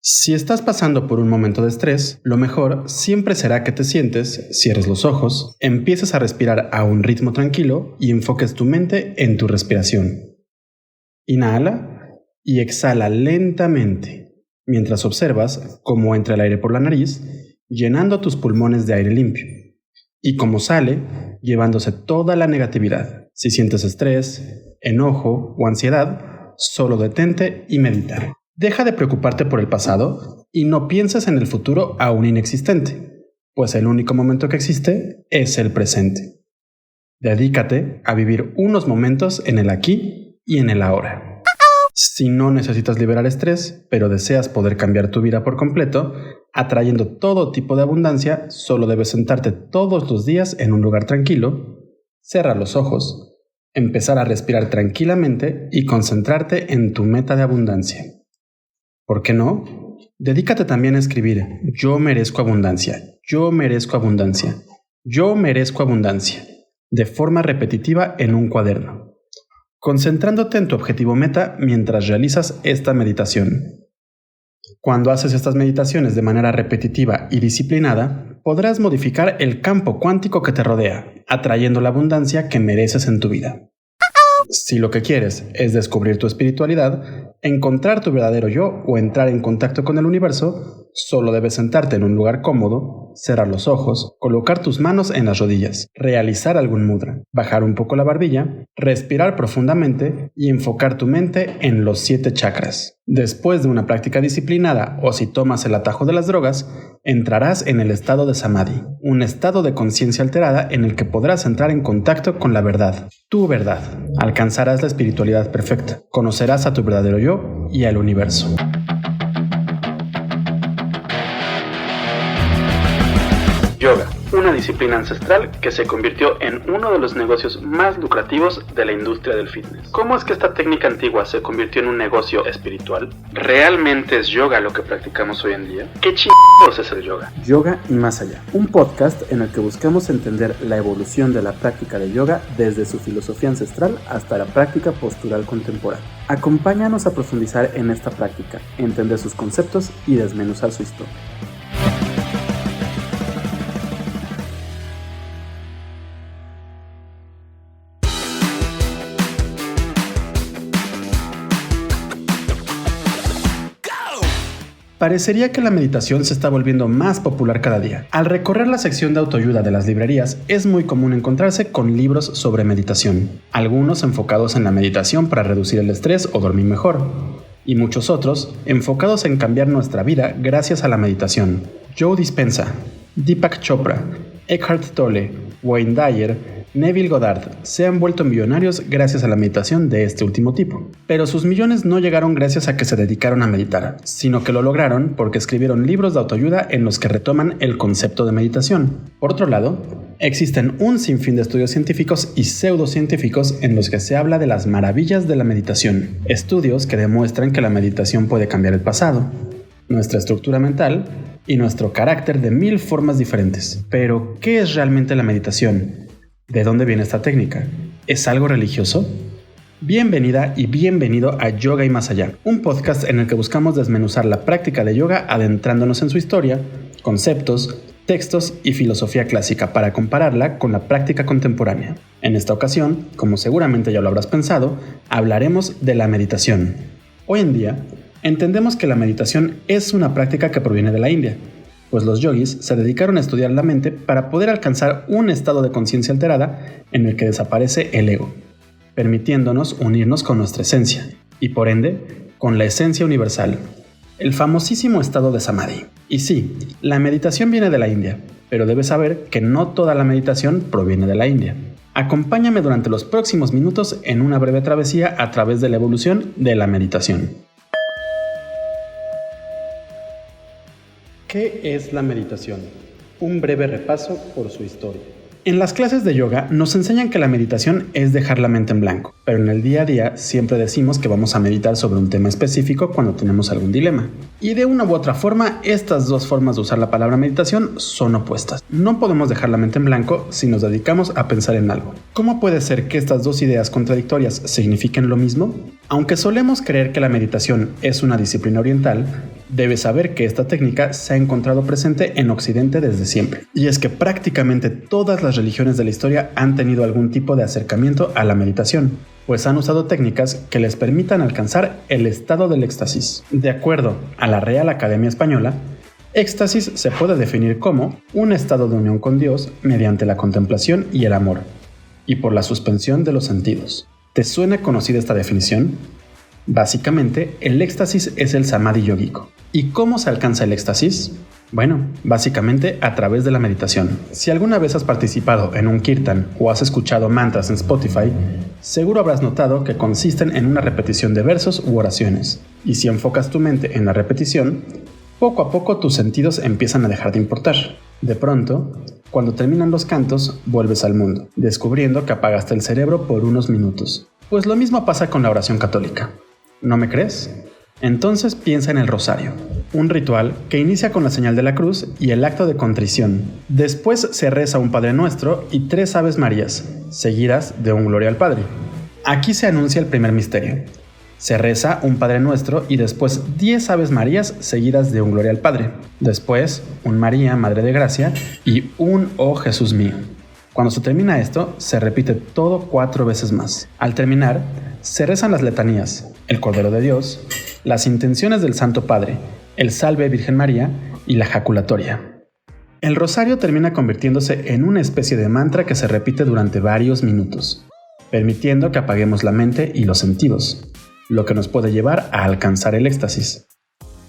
Si estás pasando por un momento de estrés, lo mejor siempre será que te sientes, cierres los ojos, empieces a respirar a un ritmo tranquilo y enfoques tu mente en tu respiración. Inhala y exhala lentamente, mientras observas cómo entra el aire por la nariz, llenando tus pulmones de aire limpio, y cómo sale, llevándose toda la negatividad. Si sientes estrés, enojo o ansiedad, solo detente y medita. Deja de preocuparte por el pasado y no pienses en el futuro aún inexistente, pues el único momento que existe es el presente. Dedícate a vivir unos momentos en el aquí y en el ahora. Si no necesitas liberar estrés, pero deseas poder cambiar tu vida por completo, atrayendo todo tipo de abundancia, solo debes sentarte todos los días en un lugar tranquilo, cerrar los ojos, empezar a respirar tranquilamente y concentrarte en tu meta de abundancia. ¿Por qué no? Dedícate también a escribir: yo merezco abundancia, yo merezco abundancia, yo merezco abundancia, de forma repetitiva en un cuaderno, concentrándote en tu objetivo meta mientras realizas esta meditación. Cuando haces estas meditaciones de manera repetitiva y disciplinada, podrás modificar el campo cuántico que te rodea, atrayendo la abundancia que mereces en tu vida. Si lo que quieres es descubrir tu espiritualidad, encontrar tu verdadero yo o entrar en contacto con el universo, solo debes sentarte en un lugar cómodo, cerrar los ojos, colocar tus manos en las rodillas, realizar algún mudra, bajar un poco la barbilla, respirar profundamente y enfocar tu mente en los 7 chakras. Después de una práctica disciplinada o si tomas el atajo de las drogas, entrarás en el estado de Samadhi, un estado de conciencia alterada en el que podrás entrar en contacto con la verdad, tu verdad. Alcanzarás la espiritualidad perfecta, conocerás a tu verdadero yo y al universo. Yoga, una disciplina ancestral que se convirtió en uno de los negocios más lucrativos de la industria del fitness. ¿Cómo es que esta técnica antigua se convirtió en un negocio espiritual? ¿Realmente es yoga lo que practicamos hoy en día? ¿Qué chingados es el yoga? Yoga y más allá, un podcast en el que buscamos entender la evolución de la práctica de yoga desde su filosofía ancestral hasta la práctica postural contemporánea. Acompáñanos a profundizar en esta práctica, entender sus conceptos y desmenuzar su historia. Parecería que la meditación se está volviendo más popular cada día. Al recorrer la sección de autoayuda de las librerías, es muy común encontrarse con libros sobre meditación, algunos enfocados en la meditación para reducir el estrés o dormir mejor, y muchos otros enfocados en cambiar nuestra vida gracias a la meditación. Joe Dispenza, Deepak Chopra, Eckhart Tolle, Wayne Dyer, Neville Goddard se han vuelto millonarios gracias a la meditación de este último tipo. Pero sus millones no llegaron gracias a que se dedicaron a meditar, sino que lo lograron porque escribieron libros de autoayuda en los que retoman el concepto de meditación. Por otro lado, existen un sinfín de estudios científicos y pseudocientíficos en los que se habla de las maravillas de la meditación. Estudios que demuestran que la meditación puede cambiar el pasado, nuestra estructura mental y nuestro carácter de 1000 formas diferentes. Pero, ¿qué es realmente la meditación? ¿De dónde viene esta técnica? ¿Es algo religioso? Bienvenida y bienvenido a Yoga y Más Allá, un podcast en el que buscamos desmenuzar la práctica de yoga adentrándonos en su historia, conceptos, textos y filosofía clásica para compararla con la práctica contemporánea. En esta ocasión, como seguramente ya lo habrás pensado, hablaremos de la meditación. Hoy en día, entendemos que la meditación es una práctica que proviene de la India, pues los yogis se dedicaron a estudiar la mente para poder alcanzar un estado de conciencia alterada en el que desaparece el ego, permitiéndonos unirnos con nuestra esencia, y por ende, con la esencia universal, el famosísimo estado de Samadhi. Y sí, la meditación viene de la India, pero debes saber que no toda la meditación proviene de la India. Acompáñame durante los próximos minutos en una breve travesía a través de la evolución de la meditación. ¿Qué es la meditación? Un breve repaso por su historia. En las clases de yoga nos enseñan que la meditación es dejar la mente en blanco, pero en el día a día siempre decimos que vamos a meditar sobre un tema específico cuando tenemos algún dilema. Y de una u otra forma, estas dos formas de usar la palabra meditación son opuestas. No podemos dejar la mente en blanco si nos dedicamos a pensar en algo. ¿Cómo puede ser que estas dos ideas contradictorias signifiquen lo mismo? Aunque solemos creer que la meditación es una disciplina oriental, debes saber que esta técnica se ha encontrado presente en Occidente desde siempre. Y es que prácticamente todas las religiones de la historia han tenido algún tipo de acercamiento a la meditación, pues han usado técnicas que les permitan alcanzar el estado del éxtasis. De acuerdo a la Real Academia Española, éxtasis se puede definir como un estado de unión con Dios mediante la contemplación y el amor, y por la suspensión de los sentidos. ¿Te suena conocida esta definición? Básicamente, el éxtasis es el samadhi yógico. ¿Y cómo se alcanza el éxtasis? Bueno, básicamente a través de la meditación. Si alguna vez has participado en un kirtan o has escuchado mantras en Spotify, seguro habrás notado que consisten en una repetición de versos u oraciones. Y si enfocas tu mente en la repetición, poco a poco tus sentidos empiezan a dejar de importar. De pronto, cuando terminan los cantos, vuelves al mundo, descubriendo que apagaste el cerebro por unos minutos. Pues lo mismo pasa con la oración católica. ¿No me crees? Entonces piensa en el rosario, un ritual que inicia con la señal de la cruz y el acto de contrición. Después se reza un Padre Nuestro y 3 Aves Marías, seguidas de un Gloria al Padre. Aquí se anuncia el primer misterio. Se reza un Padre Nuestro y después 10 Aves Marías seguidas de un Gloria al Padre. Después, un María, Madre de Gracia y un Oh Jesús mío. Cuando se termina esto, se repite todo 4 veces más. Al terminar, se rezan las letanías, el Cordero de Dios, las intenciones del Santo Padre, el Salve Virgen María y la jaculatoria. El rosario termina convirtiéndose en una especie de mantra que se repite durante varios minutos, permitiendo que apaguemos la mente y los sentidos, lo que nos puede llevar a alcanzar el éxtasis.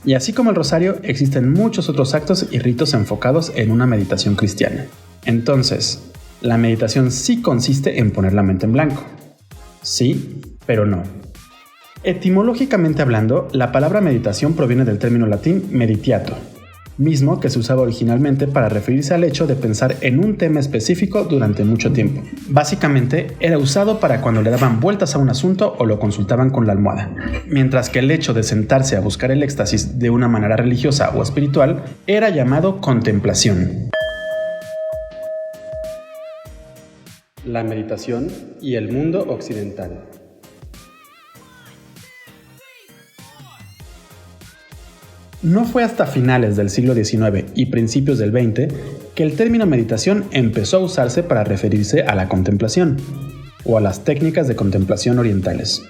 Y así como el rosario, existen muchos otros actos y ritos enfocados en una meditación cristiana. Entonces, la meditación sí consiste en poner la mente en blanco. Sí, pero no. Etimológicamente hablando, la palabra meditación proviene del término latín meditiato, mismo que se usaba originalmente para referirse al hecho de pensar en un tema específico durante mucho tiempo. Básicamente, era usado para cuando le daban vueltas a un asunto o lo consultaban con la almohada, mientras que el hecho de sentarse a buscar el éxtasis de una manera religiosa o espiritual era llamado contemplación. La meditación y el mundo occidental. No fue hasta finales del siglo XIX y principios del XX que el término meditación empezó a usarse para referirse a la contemplación o a las técnicas de contemplación orientales.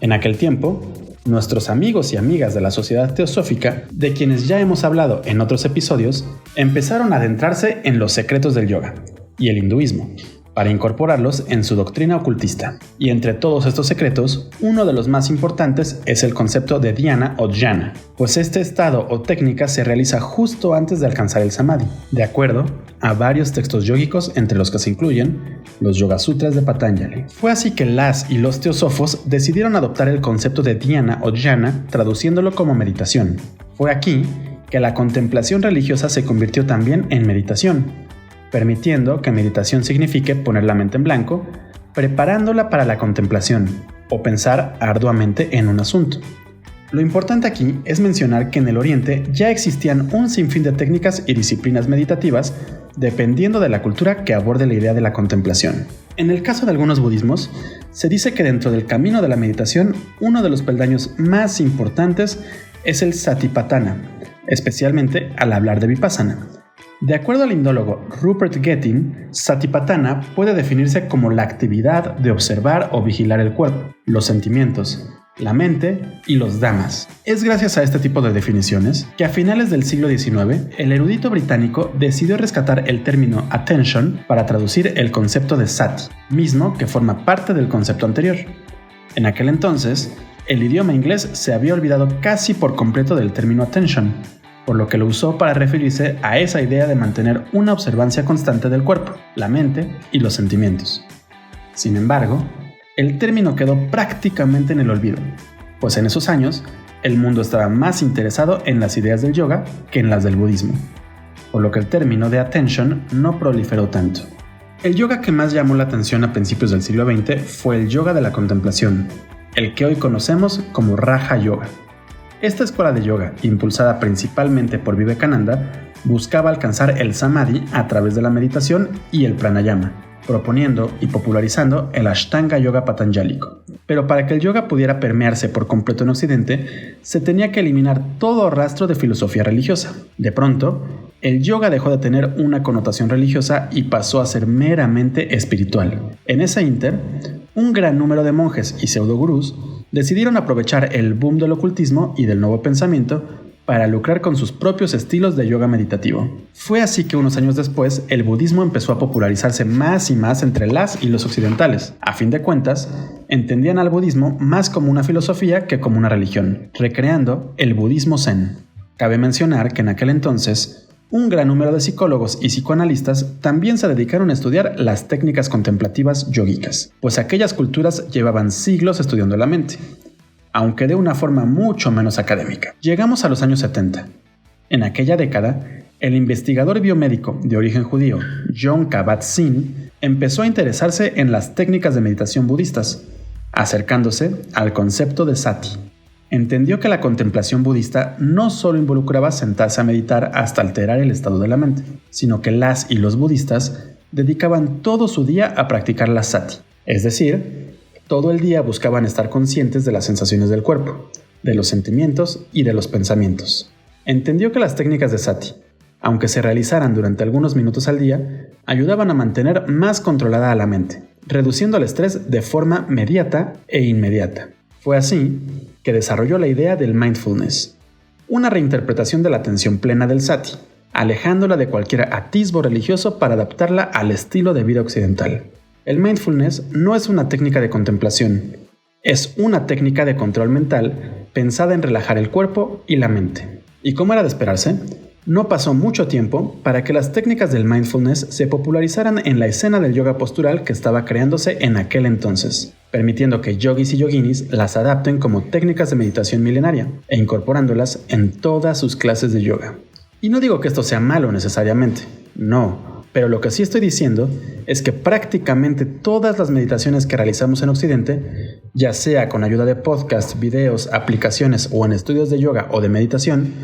En aquel tiempo, nuestros amigos y amigas de la sociedad teosófica, de quienes ya hemos hablado en otros episodios, empezaron a adentrarse en los secretos del yoga y el hinduismo, para incorporarlos en su doctrina ocultista. Y entre todos estos secretos, uno de los más importantes es el concepto de dhyana o jhana, pues este estado o técnica se realiza justo antes de alcanzar el samadhi, de acuerdo a varios textos yógicos entre los que se incluyen los Yoga Sutras de Patanjali. Fue así que las y los teósofos decidieron adoptar el concepto de dhyana o jhana, traduciéndolo como meditación. Fue aquí que la contemplación religiosa se convirtió también en meditación, permitiendo que meditación signifique poner la mente en blanco, preparándola para la contemplación o pensar arduamente en un asunto. Lo importante aquí es mencionar que en el Oriente ya existían un sinfín de técnicas y disciplinas meditativas dependiendo de la cultura que aborde la idea de la contemplación. En el caso de algunos budismos, se dice que dentro del camino de la meditación, uno de los peldaños más importantes es el satipatthana, especialmente al hablar de vipassana. De acuerdo al indólogo Rupert Getting, satipatthana puede definirse como la actividad de observar o vigilar el cuerpo, los sentimientos, la mente y los dhammas. Es gracias a este tipo de definiciones que a finales del siglo XIX, el erudito británico decidió rescatar el término attention para traducir el concepto de sati, mismo que forma parte del concepto anterior. En aquel entonces, el idioma inglés se había olvidado casi por completo del término attention, por lo que lo usó para referirse a esa idea de mantener una observancia constante del cuerpo, la mente y los sentimientos. Sin embargo, el término quedó prácticamente en el olvido, pues en esos años el mundo estaba más interesado en las ideas del yoga que en las del budismo, por lo que el término de attention no proliferó tanto. El yoga que más llamó la atención a principios del siglo XX fue el yoga de la contemplación, el que hoy conocemos como Raja Yoga. Esta escuela de yoga, impulsada principalmente por Vivekananda, buscaba alcanzar el samadhi a través de la meditación y el pranayama, proponiendo y popularizando el Ashtanga Yoga patanjálico. Pero para que el yoga pudiera permearse por completo en Occidente, se tenía que eliminar todo rastro de filosofía religiosa. De pronto, el yoga dejó de tener una connotación religiosa y pasó a ser meramente espiritual. En ese ínter, un gran número de monjes y pseudogurús decidieron aprovechar el boom del ocultismo y del nuevo pensamiento para lucrar con sus propios estilos de yoga meditativo. Fue así que unos años después, el budismo empezó a popularizarse más y más entre las y los occidentales. A fin de cuentas, entendían al budismo más como una filosofía que como una religión, recreando el budismo zen. Cabe mencionar que en aquel entonces, un gran número de psicólogos y psicoanalistas también se dedicaron a estudiar las técnicas contemplativas yógicas, pues aquellas culturas llevaban siglos estudiando la mente, aunque de una forma mucho menos académica. Llegamos a los años 70. En aquella década, el investigador biomédico de origen judío, Jon Kabat-Zinn, empezó a interesarse en las técnicas de meditación budistas, acercándose al concepto de sati. Entendió que la contemplación budista no solo involucraba sentarse a meditar hasta alterar el estado de la mente, sino que las y los budistas dedicaban todo su día a practicar la sati, es decir, todo el día buscaban estar conscientes de las sensaciones del cuerpo, de los sentimientos y de los pensamientos. Entendió que las técnicas de sati, aunque se realizaran durante algunos minutos al día, ayudaban a mantener más controlada a la mente, reduciendo el estrés de forma mediata e inmediata. Fue así que desarrolló la idea del mindfulness, una reinterpretación de la atención plena del sati, alejándola de cualquier atisbo religioso para adaptarla al estilo de vida occidental. El mindfulness no es una técnica de contemplación, es una técnica de control mental pensada en relajar el cuerpo y la mente. Y como era de esperarse, no pasó mucho tiempo para que las técnicas del mindfulness se popularizaran en la escena del yoga postural que estaba creándose en aquel entonces, permitiendo que yogis y yoginis las adapten como técnicas de meditación milenaria e incorporándolas en todas sus clases de yoga. Y no digo que esto sea malo necesariamente, no. Pero lo que sí estoy diciendo es que prácticamente todas las meditaciones que realizamos en Occidente, ya sea con ayuda de podcasts, videos, aplicaciones o en estudios de yoga o de meditación,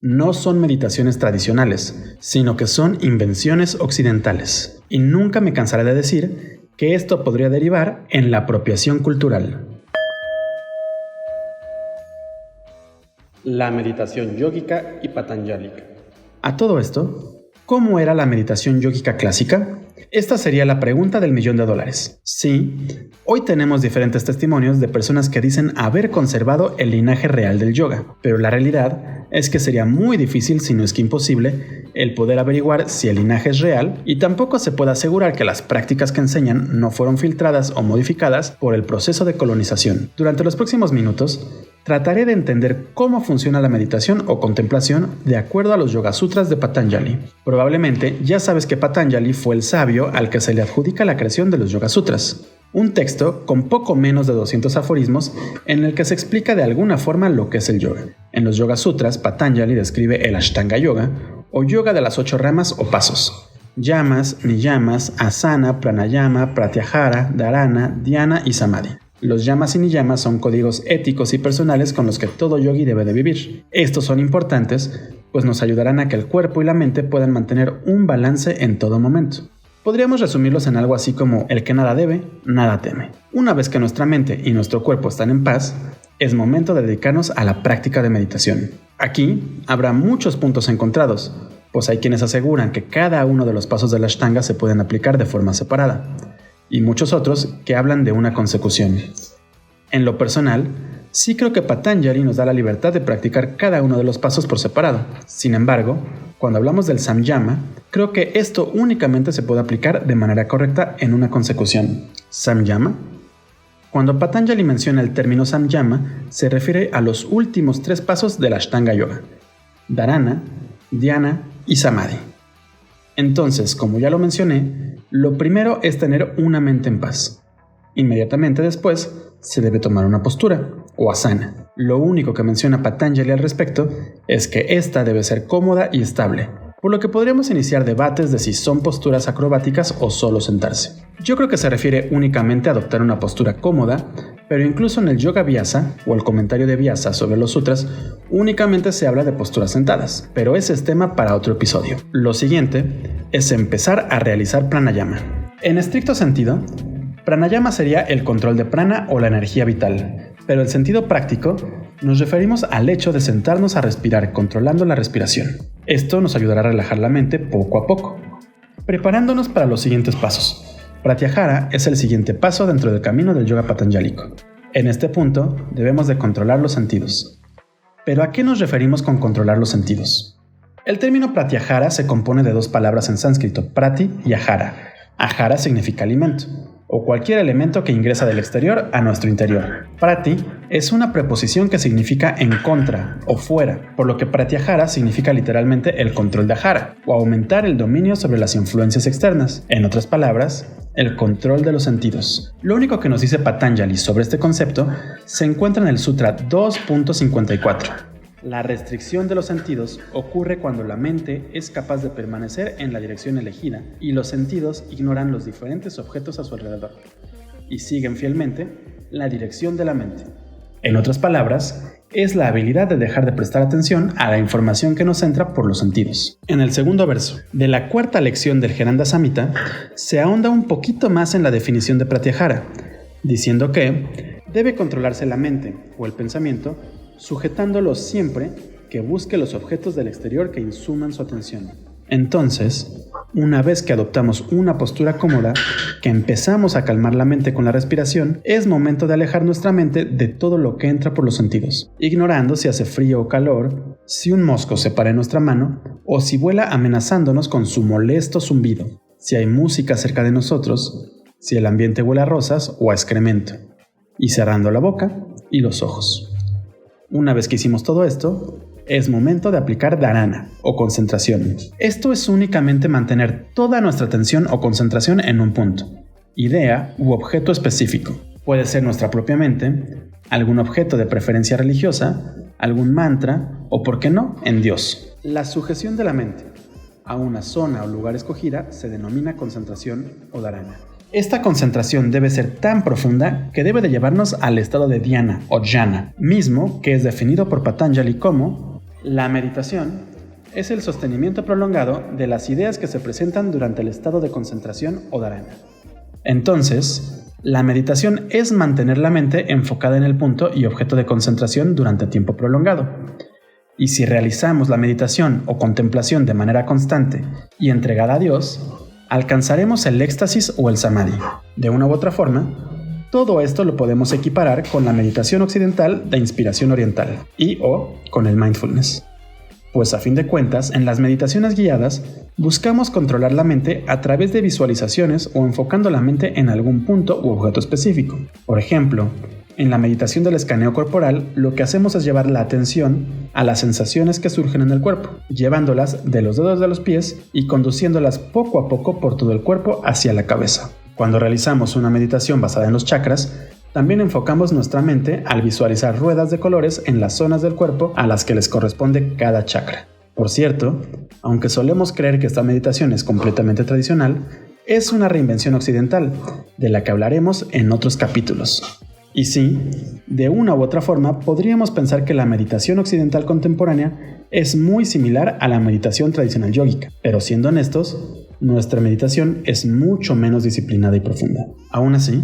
no son meditaciones tradicionales, sino que son invenciones occidentales. Y nunca me cansaré de decir que esto podría derivar en la apropiación cultural. La meditación yógica y patanjálica. A todo esto, ¿cómo era la meditación yógica clásica? Esta sería la pregunta del $1.000.000. Sí, hoy tenemos diferentes testimonios de personas que dicen haber conservado el linaje real del yoga, pero la realidad es que sería muy difícil, si no es que imposible, el poder averiguar si el linaje es real, y tampoco se puede asegurar que las prácticas que enseñan no fueron filtradas o modificadas por el proceso de colonización. Durante los próximos minutos, trataré de entender cómo funciona la meditación o contemplación de acuerdo a los Yoga Sutras de Patanjali. Probablemente ya sabes que Patanjali fue el sabio al que se le adjudica la creación de los Yoga Sutras, un texto con poco menos de 200 aforismos en el que se explica de alguna forma lo que es el yoga. En los Yoga Sutras, Patanjali describe el Ashtanga Yoga o yoga de las 8 ramas o pasos: yamas, niyamas, asana, pranayama, pratyahara, dharana, dhyana y samadhi. Los yamas y niyamas son códigos éticos y personales con los que todo yogi debe de vivir. Estos son importantes, pues nos ayudarán a que el cuerpo y la mente puedan mantener un balance en todo momento. Podríamos resumirlos en algo así como: el que nada debe, nada teme. Una vez que nuestra mente y nuestro cuerpo están en paz, es momento de dedicarnos a la práctica de meditación. Aquí habrá muchos puntos encontrados, pues hay quienes aseguran que cada uno de los pasos de la Ashtanga se pueden aplicar de forma separada, y muchos otros que hablan de una consecución. En lo personal, sí creo que Patanjali nos da la libertad de practicar cada uno de los pasos por separado. Sin embargo, cuando hablamos del samyama, creo que esto únicamente se puede aplicar de manera correcta en una consecución. ¿Samyama? Cuando Patanjali menciona el término samyama, se refiere a los últimos 3 pasos del Ashtanga Yoga: dharana, dhyana y samadhi. Entonces, como ya lo mencioné, lo primero es tener una mente en paz. Inmediatamente después, se debe tomar una postura, o asana. Lo único que menciona Patanjali al respecto es que esta debe ser cómoda y estable, por lo que podríamos iniciar debates de si son posturas acrobáticas o solo sentarse. Yo creo que se refiere únicamente a adoptar una postura cómoda, pero incluso en el Yoga Vyasa, o el comentario de Vyasa sobre los sutras, únicamente se habla de posturas sentadas, pero ese es tema para otro episodio. Lo siguiente es empezar a realizar pranayama. En estricto sentido, pranayama sería el control de prana o la energía vital, pero en sentido práctico nos referimos al hecho de sentarnos a respirar controlando la respiración. Esto nos ayudará a relajar la mente poco a poco, preparándonos para los siguientes pasos. Pratyahara es el siguiente paso dentro del camino del yoga patanjálico. En este punto debemos de controlar los sentidos. ¿Pero a qué nos referimos con controlar los sentidos? El término pratyahara se compone de dos palabras en sánscrito, prati y ahara. Ahara significa alimento, o cualquier elemento que ingresa del exterior a nuestro interior. Prati es una preposición que significa en contra o fuera, por lo que pratyahara significa literalmente el control de ahara, o aumentar el dominio sobre las influencias externas. En otras palabras, el control de los sentidos. Lo único que nos dice Patanjali sobre este concepto se encuentra en el Sutra 2.54. La restricción de los sentidos ocurre cuando la mente es capaz de permanecer en la dirección elegida y los sentidos ignoran los diferentes objetos a su alrededor y siguen fielmente la dirección de la mente. En otras palabras, es la habilidad de dejar de prestar atención a la información que nos entra por los sentidos. En el segundo verso de la cuarta lección del Heranda Samhita se ahonda un poquito más en la definición de pratyahara, diciendo que debe controlarse la mente o el pensamiento sujetándolo siempre que busque los objetos del exterior que insuman su atención. Entonces, una vez que adoptamos una postura cómoda, que empezamos a calmar la mente con la respiración, es momento de alejar nuestra mente de todo lo que entra por los sentidos, ignorando si hace frío o calor, si un mosco se para en nuestra mano, o si vuela amenazándonos con su molesto zumbido, si hay música cerca de nosotros, si el ambiente huele a rosas o a excremento, y cerrando la boca y los ojos. Una vez que hicimos todo esto, es momento de aplicar dharana o concentración. Esto es únicamente mantener toda nuestra atención o concentración en un punto, idea u objeto específico. Puede ser nuestra propia mente, algún objeto de preferencia religiosa, algún mantra o, por qué no, en Dios. La sujeción de la mente a una zona o lugar escogida se denomina concentración o dharana. Esta concentración debe ser tan profunda que debe de llevarnos al estado de dhyana o jhana, mismo que es definido por Patanjali como la meditación es el sostenimiento prolongado de las ideas que se presentan durante el estado de concentración o dharana. Entonces, la meditación es mantener la mente enfocada en el punto y objeto de concentración durante tiempo prolongado. Y si realizamos la meditación o contemplación de manera constante y entregada a Dios, alcanzaremos el éxtasis o el samadhi. De una u otra forma, todo esto lo podemos equiparar con la meditación occidental de inspiración oriental y o con el mindfulness. Pues a fin de cuentas, en las meditaciones guiadas, buscamos controlar la mente a través de visualizaciones o enfocando la mente en algún punto u objeto específico. Por ejemplo, en la meditación del escaneo corporal, lo que hacemos es llevar la atención a las sensaciones que surgen en el cuerpo, llevándolas de los dedos de los pies y conduciéndolas poco a poco por todo el cuerpo hacia la cabeza. Cuando realizamos una meditación basada en los chakras, también enfocamos nuestra mente al visualizar ruedas de colores en las zonas del cuerpo a las que les corresponde cada chakra. Por cierto, aunque solemos creer que esta meditación es completamente tradicional, es una reinvención occidental, de la que hablaremos en otros capítulos. Y sí, de una u otra forma podríamos pensar que la meditación occidental contemporánea es muy similar a la meditación tradicional yógica, pero siendo honestos, nuestra meditación es mucho menos disciplinada y profunda. Aún así,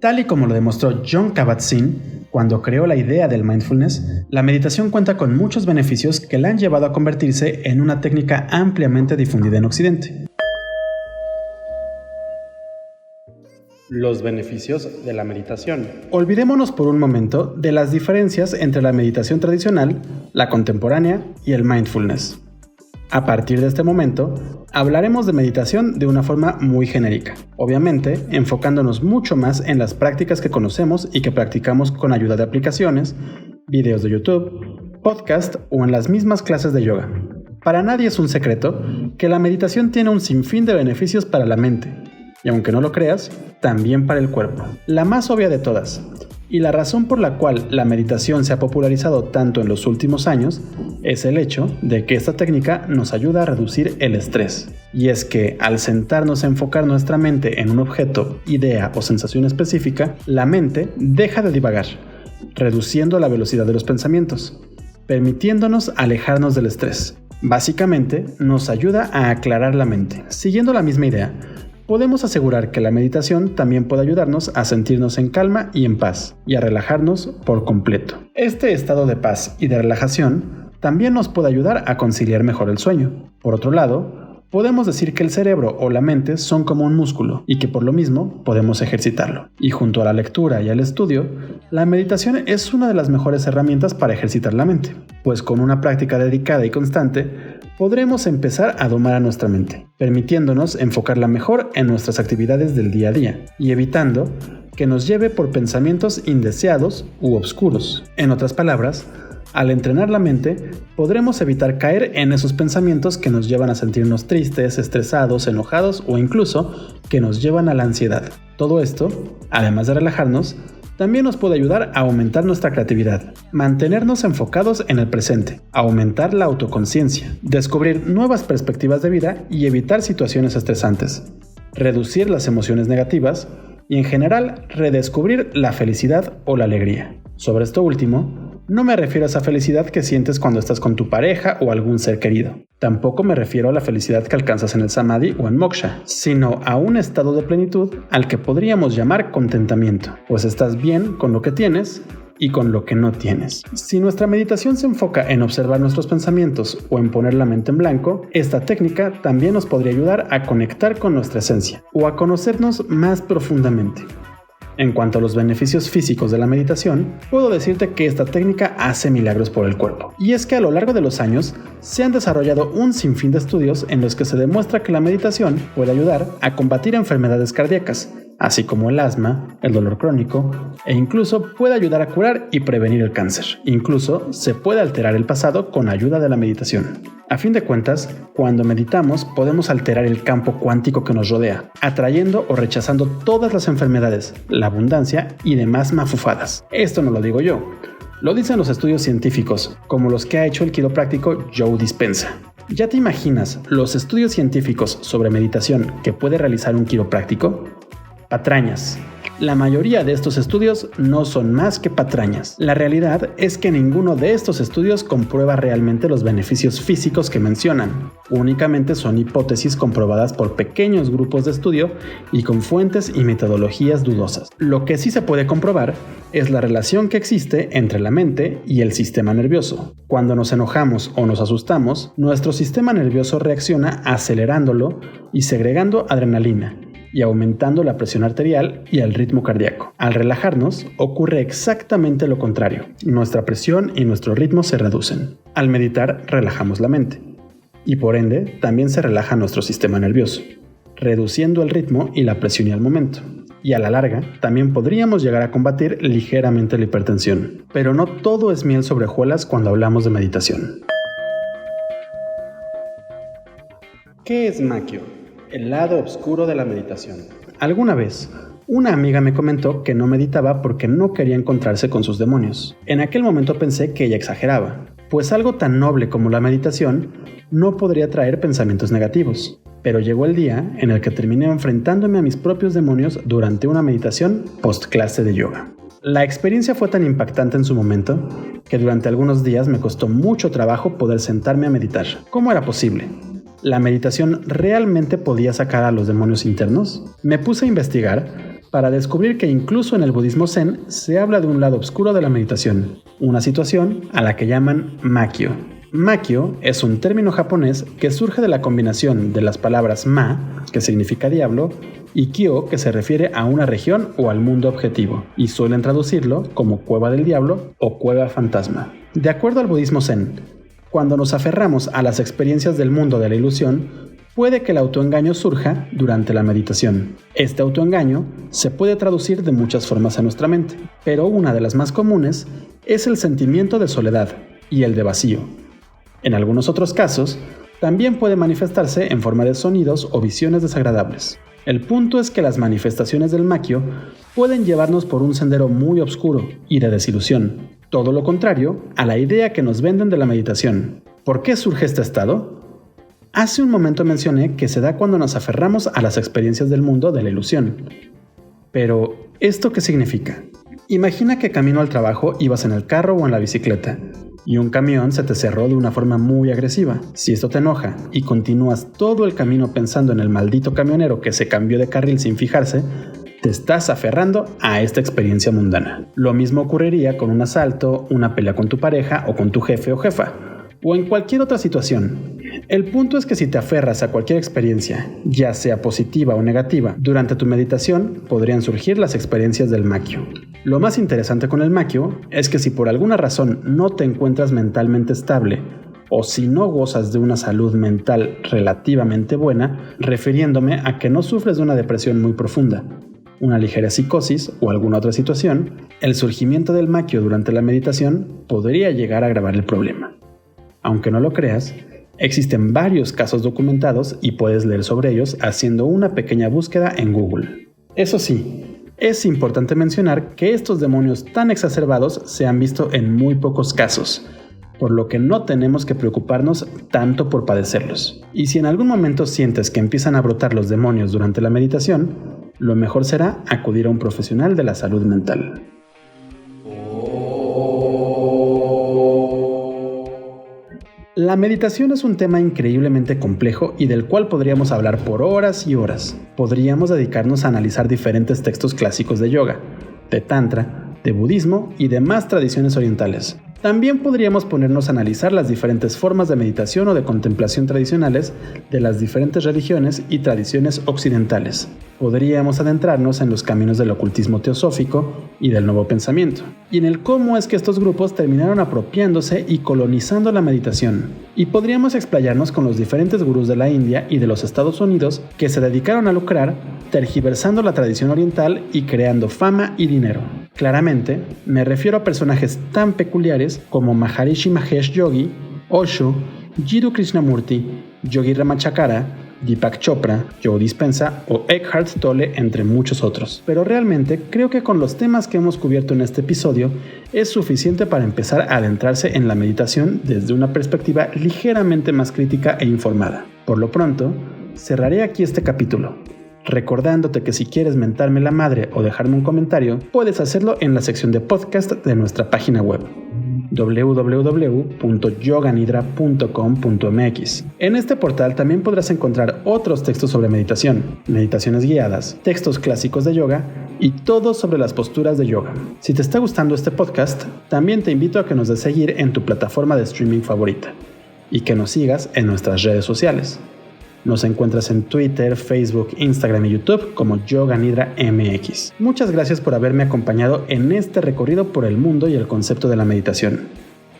tal y como lo demostró Jon Kabat-Zinn cuando creó la idea del mindfulness, la meditación cuenta con muchos beneficios que la han llevado a convertirse en una técnica ampliamente difundida en Occidente. Los beneficios de la meditación. Olvidémonos por un momento de las diferencias entre la meditación tradicional, la contemporánea y el mindfulness. A partir de este momento, hablaremos de meditación de una forma muy genérica, obviamente enfocándonos mucho más en las prácticas que conocemos y que practicamos con ayuda de aplicaciones, videos de YouTube, podcast o en las mismas clases de yoga. Para nadie es un secreto que la meditación tiene un sinfín de beneficios para la mente, y aunque no lo creas, también para el cuerpo. La más obvia de todas, y la razón por la cual la meditación se ha popularizado tanto en los últimos años, es el hecho de que esta técnica nos ayuda a reducir el estrés. Y es que al sentarnos a enfocar nuestra mente en un objeto, idea o sensación específica, la mente deja de divagar, reduciendo la velocidad de los pensamientos, permitiéndonos alejarnos del estrés. Básicamente, nos ayuda a aclarar la mente. Siguiendo la misma idea, podemos asegurar que la meditación también puede ayudarnos a sentirnos en calma y en paz, y a relajarnos por completo. Este estado de paz y de relajación también nos puede ayudar a conciliar mejor el sueño. Por otro lado, podemos decir que el cerebro o la mente son como un músculo y que por lo mismo podemos ejercitarlo. Y junto a la lectura y al estudio, la meditación es una de las mejores herramientas para ejercitar la mente, pues con una práctica dedicada y constante, podremos empezar a domar a nuestra mente, permitiéndonos enfocarla mejor en nuestras actividades del día a día y evitando que nos lleve por pensamientos indeseados u obscuros. En otras palabras, al entrenar la mente, podremos evitar caer en esos pensamientos que nos llevan a sentirnos tristes, estresados, enojados o incluso que nos llevan a la ansiedad. Todo esto, además de relajarnos, también nos puede ayudar a aumentar nuestra creatividad, mantenernos enfocados en el presente, aumentar la autoconciencia, descubrir nuevas perspectivas de vida y evitar situaciones estresantes, reducir las emociones negativas y en general redescubrir la felicidad o la alegría. Sobre esto último, no me refiero a esa felicidad que sientes cuando estás con tu pareja o algún ser querido. Tampoco me refiero a la felicidad que alcanzas en el Samadhi o en Moksha, sino a un estado de plenitud al que podríamos llamar contentamiento, pues estás bien con lo que tienes y con lo que no tienes. Si nuestra meditación se enfoca en observar nuestros pensamientos o en poner la mente en blanco, esta técnica también nos podría ayudar a conectar con nuestra esencia o a conocernos más profundamente. En cuanto a los beneficios físicos de la meditación, puedo decirte que esta técnica hace milagros por el cuerpo. Y es que a lo largo de los años se han desarrollado un sinfín de estudios en los que se demuestra que la meditación puede ayudar a combatir enfermedades cardíacas, así como el asma, el dolor crónico, e incluso puede ayudar a curar y prevenir el cáncer. Incluso se puede alterar el pasado con ayuda de la meditación. A fin de cuentas, cuando meditamos podemos alterar el campo cuántico que nos rodea, atrayendo o rechazando todas las enfermedades, la abundancia y demás mafufadas. Esto no lo digo yo, lo dicen los estudios científicos, como los que ha hecho el quiropráctico Joe Dispenza. ¿Ya te imaginas los estudios científicos sobre meditación que puede realizar un quiropráctico? Patrañas. La mayoría de estos estudios no son más que patrañas. La realidad es que ninguno de estos estudios comprueba realmente los beneficios físicos que mencionan. Únicamente son hipótesis comprobadas por pequeños grupos de estudio y con fuentes y metodologías dudosas. Lo que sí se puede comprobar es la relación que existe entre la mente y el sistema nervioso. Cuando nos enojamos o nos asustamos, nuestro sistema nervioso reacciona acelerándolo y segregando adrenalina y aumentando la presión arterial y el ritmo cardíaco. Al relajarnos, ocurre exactamente lo contrario. Nuestra presión y nuestro ritmo se reducen. Al meditar, relajamos la mente. Y por ende, también se relaja nuestro sistema nervioso, reduciendo el ritmo y la presión y el momento. Y a la larga, también podríamos llegar a combatir ligeramente la hipertensión. Pero no todo es miel sobre hojuelas cuando hablamos de meditación. ¿Qué es Makyo? El lado oscuro de la meditación. Alguna vez, una amiga me comentó que no meditaba porque no quería encontrarse con sus demonios. En aquel momento pensé que ella exageraba, pues algo tan noble como la meditación no podría traer pensamientos negativos. Pero llegó el día en el que terminé enfrentándome a mis propios demonios durante una meditación post-clase de yoga. La experiencia fue tan impactante en su momento que durante algunos días me costó mucho trabajo poder sentarme a meditar. ¿Cómo era posible? ¿La meditación realmente podía sacar a los demonios internos? Me puse a investigar para descubrir que incluso en el budismo zen se habla de un lado oscuro de la meditación, una situación a la que llaman Makyo. Makyo es un término japonés que surge de la combinación de las palabras ma, que significa diablo, y kyo, que se refiere a una región o al mundo objetivo, y suelen traducirlo como cueva del diablo o cueva fantasma. De acuerdo al budismo zen, cuando nos aferramos a las experiencias del mundo de la ilusión, puede que el autoengaño surja durante la meditación. Este autoengaño se puede traducir de muchas formas en nuestra mente, pero una de las más comunes es el sentimiento de soledad y el de vacío. En algunos otros casos, también puede manifestarse en forma de sonidos o visiones desagradables. El punto es que las manifestaciones del Makyo pueden llevarnos por un sendero muy oscuro y de desilusión. Todo lo contrario a la idea que nos venden de la meditación. ¿Por qué surge este estado? Hace un momento mencioné que se da cuando nos aferramos a las experiencias del mundo de la ilusión. Pero, ¿esto qué significa? Imagina que camino al trabajo ibas en el carro o en la bicicleta y un camión se te cerró de una forma muy agresiva. Si esto te enoja y continúas todo el camino pensando en el maldito camionero que se cambió de carril sin fijarse, te estás aferrando a esta experiencia mundana. Lo mismo ocurriría con un asalto, una pelea con tu pareja o con tu jefe o jefa, o en cualquier otra situación. El punto es que si te aferras a cualquier experiencia, ya sea positiva o negativa, durante tu meditación podrían surgir las experiencias del Makyo. Lo más interesante con el Makyo es que si por alguna razón no te encuentras mentalmente estable o si no gozas de una salud mental relativamente buena, refiriéndome a que no sufres de una depresión muy profunda, una ligera psicosis o alguna otra situación, el surgimiento del Makyo durante la meditación podría llegar a agravar el problema. Aunque no lo creas, existen varios casos documentados y puedes leer sobre ellos haciendo una pequeña búsqueda en Google. Eso sí, es importante mencionar que estos demonios tan exacerbados se han visto en muy pocos casos, por lo que no tenemos que preocuparnos tanto por padecerlos. Y si en algún momento sientes que empiezan a brotar los demonios durante la meditación, lo mejor será acudir a un profesional de la salud mental. La meditación es un tema increíblemente complejo y del cual podríamos hablar por horas y horas. Podríamos dedicarnos a analizar diferentes textos clásicos de yoga, de tantra, de budismo y demás tradiciones orientales. También podríamos ponernos a analizar las diferentes formas de meditación o de contemplación tradicionales de las diferentes religiones y tradiciones occidentales. Podríamos adentrarnos en los caminos del ocultismo teosófico y del nuevo pensamiento, y en el cómo es que estos grupos terminaron apropiándose y colonizando la meditación. Y podríamos explayarnos con los diferentes gurús de la India y de los Estados Unidos que se dedicaron a lucrar, tergiversando la tradición oriental y creando fama y dinero. Claramente, me refiero a personajes tan peculiares como Maharishi Mahesh Yogi, Osho, Jiddu Krishnamurti, Yogi Ramachakara, Deepak Chopra, Joe Dispenza o Eckhart Tolle, entre muchos otros. Pero realmente creo que con los temas que hemos cubierto en este episodio es suficiente para empezar a adentrarse en la meditación desde una perspectiva ligeramente más crítica e informada. Por lo pronto, cerraré aquí este capítulo, recordándote que si quieres mentarme la madre o dejarme un comentario, puedes hacerlo en la sección de podcast de nuestra página web www.yoganidra.com.mx. En este portal también podrás encontrar otros textos sobre meditación, meditaciones guiadas, textos clásicos de yoga y todo sobre las posturas de yoga. Si te está gustando este podcast, también te invito a que nos des seguir en tu plataforma de streaming favorita y que nos sigas en nuestras redes sociales. Nos encuentras en Twitter, Facebook, Instagram y YouTube como Yoga Nidra MX. Muchas gracias por haberme acompañado en este recorrido por el mundo y el concepto de la meditación.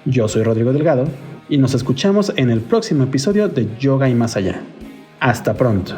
Yo soy Rodrigo Delgado y nos escuchamos en el próximo episodio de Yoga y Más Allá. Hasta pronto.